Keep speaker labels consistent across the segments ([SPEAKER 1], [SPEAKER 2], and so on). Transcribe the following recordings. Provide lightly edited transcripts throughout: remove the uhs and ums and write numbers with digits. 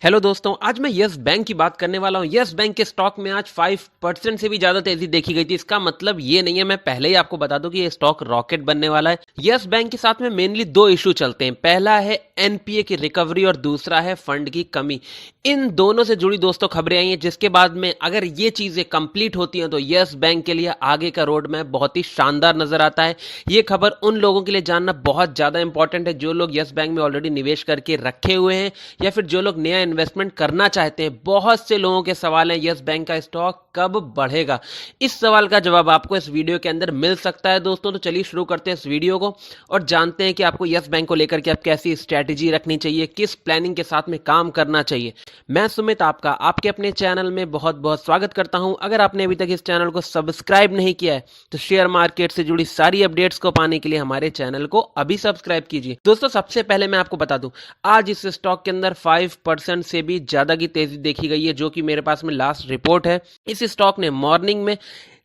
[SPEAKER 1] Hello दोस्तों, आज मैं यस बैंक की बात करने वाला हूँ। यस बैंक के स्टॉक में आज 5% से भी ज्यादा तेजी देखी गई थी। इसका मतलब ये नहीं है, मैं पहले ही आपको बता दूं कि ये स्टॉक रॉकेट बनने वाला है। यस बैंक के साथ में मेनली दो इशू चलते हैं। पहला है एनपीए की रिकवरी और दूसरा है फंड की कमी। इन दोनों से जुड़ी दोस्तों खबरें आई हैं, जिसके बाद में अगर ये चीजें कंप्लीट होती हैं तो यस बैंक के लिए आगे का रोड मैप बहुत ही शानदार नजर आता है। ये खबर उन लोगों के लिए जानना बहुत ज्यादा इंपॉर्टेंट है जो लोग यस बैंक में ऑलरेडी निवेश करके रखे हुए हैं या फिर जो लोग नया इन्वेस्टमेंट करना चाहते हैं। बहुत से लोगों के सवाल हैं, यस बैंक का स्टॉक कब बढ़ेगा। इस सवाल का जवाब आपको इस वीडियो के अंदर मिल सकता है दोस्तों। तो चलिए शुरू करते हैं इस वीडियो को और जानते हैं कि आपको यस बैंक को लेकर के आप कैसी स्ट्रैटेजी रखनी चाहिए, किस प्लानिंग के साथ में काम करना चाहिए। मैं सुमित आपका आपके अपने चैनल में बहुत बहुत स्वागत करता हूं। अगर आपने अभी तक इस चैनल को सब्सक्राइब नहीं किया है तो शेयर मार्केट से जुड़ी सारी अपडेट्स को पाने के लिए हमारे चैनल को अभी सब्सक्राइब कीजिए। दोस्तों, सबसे पहले मैं आपको बता दूं, आज इस स्टॉक के अंदर 5% से भी ज्यादा की तेजी देखी गई है, जो कि मेरे पास में लास्ट रिपोर्ट है। इस स्टॉक ने मॉर्निंग में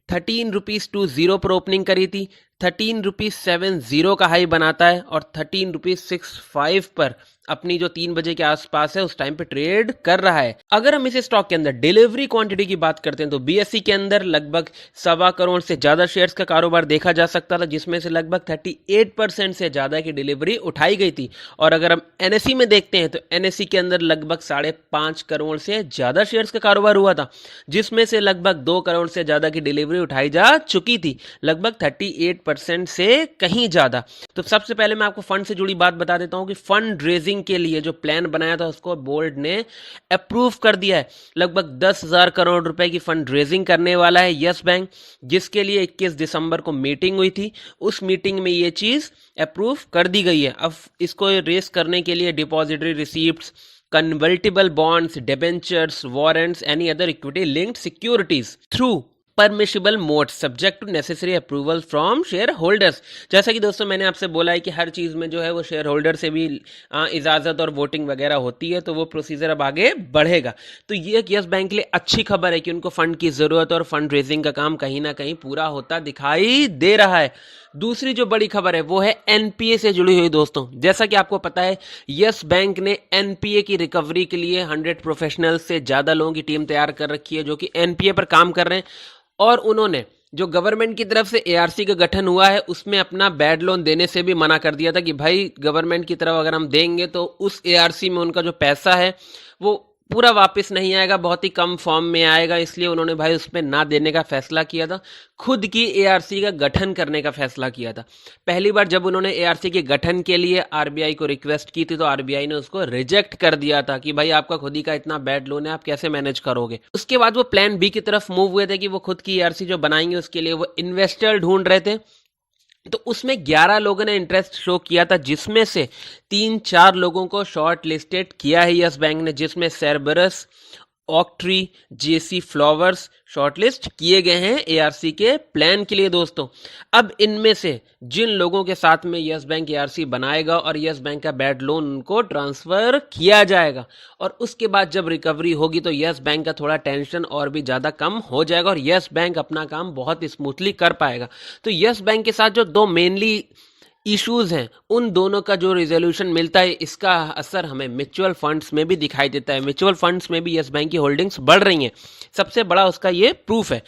[SPEAKER 1] 13 रुपीज 20 पर ओपनिंग करी थी, 13 रुपीज 70 का हाई बनाता है और 13 रुपीज 65 पर अपनी जो 3 बजे के आसपास है उस टाइम पे ट्रेड कर रहा है। अगर हम इस स्टॉक के अंदर डिलीवरी क्वांटिटी की बात करते हैं तो बीएसई के अंदर लगभग 1.25 करोड़ से ज्यादा शेयर्स का कारोबार देखा जा सकता था, जिसमें से लगभग 38% से ज्यादा की डिलीवरी उठाई गई थी। और अगर हम एनएसई में देखते हैं तो एनएसई के अंदर लगभग 5.5 करोड़ से ज्यादा शेयर्स का कारोबार हुआ था, जिसमें से लगभग 2 करोड़ से ज्यादा की डिलीवरी उठाई जा चुकी थी, लगभग 38% से कहीं ज्यादा। तो सबसे पहले मैं आपको फंड से जुड़ी बात बता देता हूं कि फंड रेजिंग के लिए जो प्लान बनाया था उसको बोर्ड ने अप्रूव कर दिया है। लगभग 10,000 करोड़ रुपए की फंड रेजिंग करने वाला है यस बैंक, जिसके लिए 21 दिसंबर को मीटिंग हुई थी। उस मीटिंग में ये चीज अप्रूव कर दी गई है। अब इसको रेस करने के लिए depository receipts, convertible bonds, debentures, warrants, any other equity linked securities through permissible mode subject to necessary approval from shareholders. जैसा कि दोस्तों मैंने आपसे बोला है कि हर चीज में जो है वो शेयर होल्डर से भी इजाजत और वोटिंग वगैरह होती है, तो वो प्रोसीजर अब आगे बढ़ेगा। तो ये एक यस बैंक के लिए अच्छी खबर है कि उनको फंड की जरूरत और फंड रेजिंग का काम कहीं ना कहीं पूरा होता दिखाई दे रहा है। दूसरी जो बड़ी खबर है वो है एनपीए से जुड़ी हुई दोस्तों। जैसा कि आपको पता है, यस बैंक ने एनपीए की रिकवरी के लिए 100 प्रोफेशनल से ज्यादा लोगों की टीम तैयार कर रखी है जो कि एनपीए पर काम कर रहे हैं। और उन्होंने जो गवर्नमेंट की तरफ से एआरसी का गठन हुआ है उसमें अपना बैड लोन देने से भी मना कर दिया था कि भाई गवर्नमेंट की तरफ अगर हम देंगे तो उस एआरसी में उनका जो पैसा है वो पूरा वापस नहीं आएगा, बहुत ही कम फॉर्म में आएगा। इसलिए उन्होंने भाई उसमें ना देने का फैसला किया था, खुद की एआरसी का गठन करने का फैसला किया था। पहली बार जब उन्होंने एआरसी के गठन के लिए आरबीआई को रिक्वेस्ट की थी तो आरबीआई ने उसको रिजेक्ट कर दिया था कि भाई आपका खुद ही का इतना बैड लोन है, आप कैसे मैनेज करोगे। उसके बाद वो प्लान बी की तरफ मूव हुए थे कि वो खुद की एआरसी जो बनाएंगे उसके लिए वो इन्वेस्टर ढूंढ रहे थे। तो उसमें 11 लोगों ने इंटरेस्ट शो किया था, जिसमें से 3-4 लोगों को शॉर्ट लिस्टेड किया है यस बैंक ने, जिसमें सेरबरस, ऑक्ट्री, जेसी फ्लावर्स शॉर्टलिस्ट किए गए हैं एआरसी के प्लान के लिए दोस्तों। अब इनमें से जिन लोगों के साथ में यस बैंक एआरसी बनाएगा और यस बैंक का बैड लोन उनको ट्रांसफर किया जाएगा, और उसके बाद जब रिकवरी होगी तो यस बैंक का थोड़ा टेंशन और भी ज्यादा कम हो जाएगा और यस बैंक अपना काम बहुत स्मूथली कर पाएगा। तो यस बैंक के साथ जो दो मेनली इश्यूज हैं उन दोनों का जो रिजोल्यूशन मिलता है, इसका असर हमें म्यूचुअल फंड्स में भी दिखाई देता है। म्यूचुअल फंड्स में भी यस बैंक की होल्डिंग्स बढ़ रही हैं। सबसे बड़ा उसका ये प्रूफ है।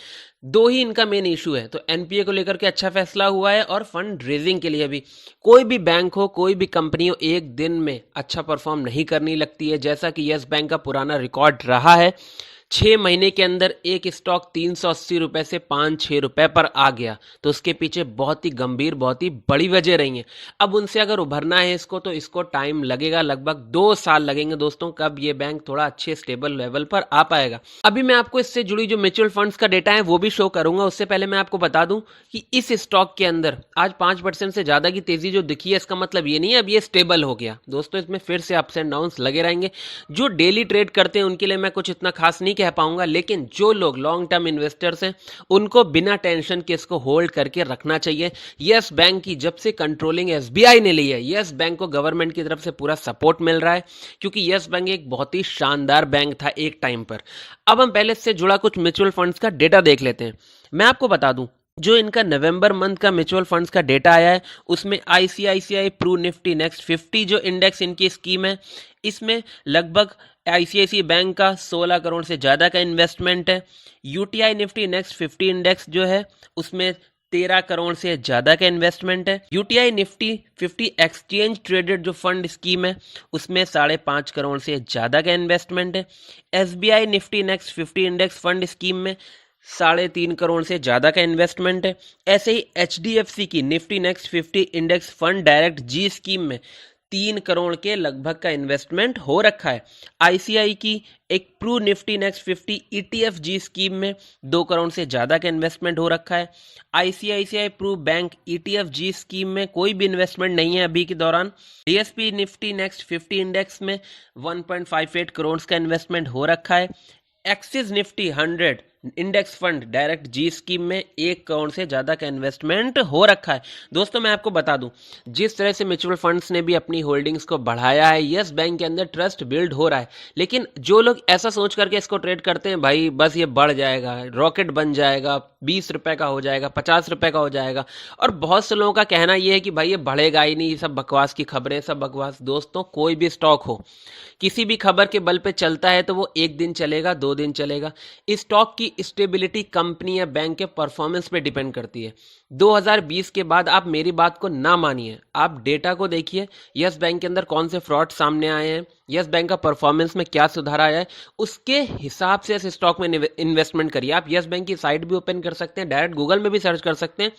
[SPEAKER 1] दो ही इनका मेन इशू है, तो एनपीए को लेकर के अच्छा फैसला हुआ है और फंड रेजिंग के लिए भी। कोई भी बैंक हो, कोई भी कंपनी हो, एक दिन में अच्छा परफॉर्म नहीं करनी लगती है, जैसा कि यस बैंक का पुराना रिकॉर्ड रहा है। 6 महीने के अंदर एक स्टॉक 380 रुपए से 5-6 रुपए पर आ गया, तो उसके पीछे बहुत ही गंभीर, बहुत ही बड़ी वजह रही है। अब उनसे अगर उभरना है इसको तो इसको टाइम लगेगा, लगभग 2 साल लगेंगे दोस्तों, कब ये बैंक थोड़ा अच्छे स्टेबल लेवल पर आ पाएगा। अभी मैं आपको इससे जुड़ी जो म्यूचुअल फंड्स का डेटा है वो भी शो करूंगा। उससे पहले मैं आपको बता दूं कि इस स्टॉक के अंदर आज 5% से ज्यादा की तेजी जो दिखी है, इसका मतलब ये नहीं है अब ये स्टेबल हो गया दोस्तों। इसमें फिर से अप्स एंड डाउन्स लगे रहेंगे। जो डेली ट्रेड करते हैं उनके लिए मैं कुछ इतना खास नहीं कह पाऊंगा, लेकिन जो लोग लॉन्ग टर्म इन्वेस्टर्स हैं उनको बिना टेंशन के इसको होल्ड करके रखना चाहिए। यस बैंक की जब से कंट्रोलिंग एसबीआई ने ली है, यस बैंक को गवर्नमेंट की तरफ से पूरा सपोर्ट मिल रहा है, क्योंकि यस बैंक एक बहुत ही शानदार बैंक था एक टाइम पर। अब हम पहले से जुड़ा कुछ म्यूचुअल फंड्स का डेटा देख लेते हैं। मैं आपको बता दूं, जो इनका नवंबर मंथ का म्यूचुअल फंड्स का डेटा आया है उसमें आईसीआईसीआई प्रू निफ्टी नेक्स्ट 50 जो इंडेक्स इनकी स्कीम है, इसमें लगभग आईसीआईसीआई बैंक का 16 करोड़ से ज़्यादा का इन्वेस्टमेंट है। यूटीआई निफ्टी नेक्स्ट 50 इंडेक्स जो है उसमें 13 करोड़ से ज़्यादा का इन्वेस्टमेंट है। यूटीआई निफ्टी 50 एक्सचेंज ट्रेडेड जो फंड स्कीम है उसमें 5.5 करोड़ से ज़्यादा का इन्वेस्टमेंट है। SBI Nifty next 50 index fund scheme में 3.5 करोड़ से ज़्यादा का इन्वेस्टमेंट है। ऐसे ही एचडीएफसी की Nifty next 50 index fund direct G scheme में 3 करोड़ के लगभग का इन्वेस्टमेंट हो रखा है। आईसीआई की एक प्रू निफ्टी नेक्स्ट 50 ईटीएफ जी स्कीम में 2 करोड़ से ज़्यादा का इन्वेस्टमेंट हो रखा है। आईसीआईसीआई प्रू बैंक ईटीएफ जी स्कीम में कोई भी इन्वेस्टमेंट नहीं है अभी के दौरान। डीएसपी निफ्टी नेक्स्ट 50 इंडेक्स में 1.58 करोड़ का इन्वेस्टमेंट हो रखा है। Axis Nifty 100 index fund direct G scheme में 1 करोड़ से ज़्यादा का इन्वेस्टमेंट हो रखा है। दोस्तों मैं आपको बता दूं, जिस तरह से म्यूचुअल फंड्स ने भी अपनी होल्डिंग्स को बढ़ाया है, यस बैंक के अंदर ट्रस्ट बिल्ड हो रहा है। लेकिन जो लोग ऐसा सोच करके इसको ट्रेड करते हैं, भाई बस ये बढ़ जाएगा, रॉकेट बन जाएगा, 20 रुपए का हो जाएगा, 50 रुपए का हो जाएगा, और बहुत से लोगों का कहना ये है कि भाई ये बढ़ेगा ही नहीं, सब बकवास की खबरें, सब बकवास। दोस्तों कोई भी स्टॉक हो, किसी भी खबर के बल पे चलता है तो वो 1 दिन चलेगा, 2 दिन चलेगा। इस स्टॉक की स्टेबिलिटी कंपनी या बैंक के परफॉर्मेंस पे डिपेंड करती है। 2020 के बाद आप मेरी बात को ना मानिए, आप डेटा को देखिए, यस बैंक के अंदर कौन से फ्रॉड सामने आए हैं, यस बैंक का परफॉर्मेंस में क्या सुधार आया है, उसके हिसाब से इस स्टॉक में इन्वेस्टमेंट करिए। आप यस बैंक की साइट भी ओपन कर सकते हैं, डायरेक्ट गूगल में भी सर्च कर सकते हैं,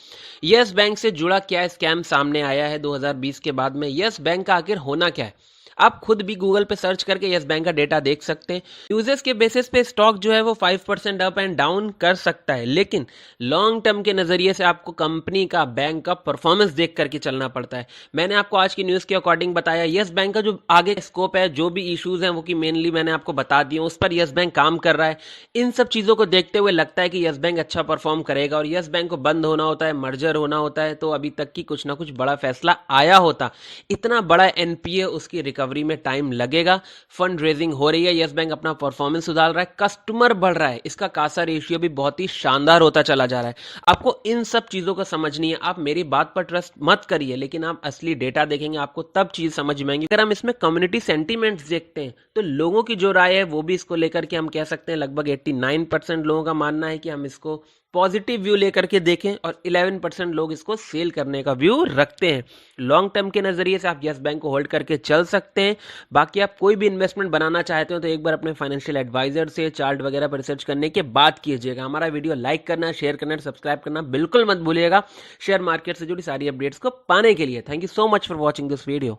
[SPEAKER 1] यस बैंक से जुड़ा क्या स्कैम सामने आया है 2020 के बाद में, यस बैंक का आखिर होना क्या है। आप खुद भी गूगल पे सर्च करके यस बैंक का डेटा देख सकते हैं। यूजेस के बेसिस पे स्टॉक जो है वो 5% अप एंड डाउन कर सकता है, लेकिन लॉन्ग टर्म के नजरिए से आपको कंपनी का, बैंक का परफॉर्मेंस देख करके चलना पड़ता है। मैंने आपको आज की न्यूज के अकॉर्डिंग बताया, यस बैंक का जो आगे स्कोप है, जो भी इश्यूज हैं वो की मेनली मैंने आपको बता दिए, उस पर यस बैंक काम कर रहा है। इन सब चीजों को देखते हुए लगता है कि यस बैंक अच्छा परफॉर्म करेगा, और यस बैंक को बंद होना होता है, मर्जर होना होता है, तो अभी तक की कुछ ना कुछ बड़ा फैसला आया होता। इतना बड़ा एनपीए, उसकी रिकवरी में टाइम लगेगा। फंड रेजिंग हो रही है, यस बैंक अपना परफॉर्मेंस सुधार रहा है, कस्टमर बढ़ रहा है, इसका कासा रेशियो भी बहुत ही शानदार होता चला जा रहा है। आपको इन सब चीजों को समझनी है। आप मेरी बात पर ट्रस्ट मत करिए, लेकिन आप असली डेटा देखेंगे, आपको तब चीज समझ में आएंगी। अगर हम इसमें कम्युनिटी सेंटीमेंट्स देखते हैं तो लोगों की जो राय है वो भी इसको लेकर के हम कह सकते हैं लगभग 89% लोगों का मानना है कि हम इसको पॉजिटिव व्यू लेकर के देखें, और 11% लोग इसको सेल करने का व्यू रखते हैं। लॉन्ग टर्म के नजरिए से आप यस बैंक को होल्ड करके चल सकते हैं। बाकी आप कोई भी इन्वेस्टमेंट बनाना चाहते हो तो एक बार अपने फाइनेंशियल एडवाइजर से चार्ट वगैरह पर रिसर्च करने के बाद कीजिएगा। हमारा वीडियो लाइक करना, शेयर करना, सब्सक्राइब करना बिल्कुल मत भूलिएगा, शेयर मार्केट से जुड़ी सारी अपडेट्स को पाने के लिए। Thank you so much for watching this video.